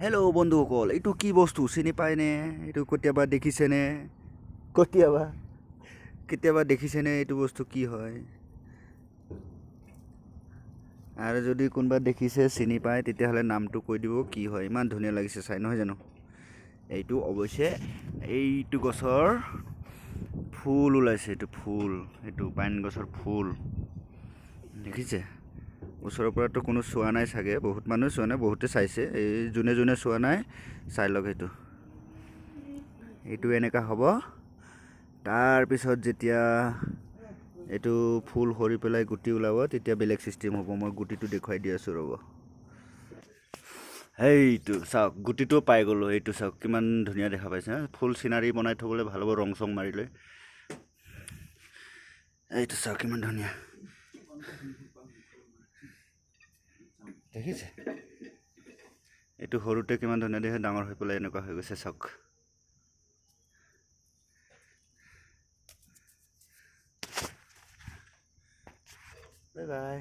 Hello' বন্ধুসকল, এইটো কি বস্তু চিনি পায়নে? এইটো কেতিয়াবা দেখিছেনে? কেতিয়াবা দেখিছেনে এইটো বস্তু কি হয়? আৰু যদি কোনোবা দেখিছে চিনি পায় তেতিয়াহ'লে নামটো কৈ দিব কি হয়। ইমান ধুনীয়া লাগিছে চাই, নহয় জানো? এইটো অৱশ্যে এইটো গছৰ ফুল ওলাইছে। এইটো পাইন গছৰ ফুল দেখিছে? ওচৰৰ পৰাতো কোনো চোৱা নাই চাগে, বহুত মানুহে চোৱা নাই, বহুতে চাইছে। এই যোনে চোৱা নাই চাই লওক। এইটো এনেকুৱা হ'ব। তাৰপিছত যেতিয়া এইটো ফুল সৰি পেলাই গুটি ওলাব তেতিয়া বেলেগ চিষ্টেম হ'ব। মই গুটিটো দেখুৱাই দি আছোঁ, ৰ'ব। এইটো চাওক, গুটিটো পাই গ'লোঁ। এইটো চাওক কিমান ধুনীয়া দেখা পাইছে। ফুল চিনাৰী বনাই থ'বলৈ ভাল হ'ব, ৰং চং মাৰি লৈ। এইটো চাওক কিমান ধুনীয়া দেখিছে? এইটো সৰুতে কিমান ধুনীয়া দেখে, ডাঙৰ হৈ পেলাই এনেকুৱা হৈ গৈছে চাওক। Bye bye.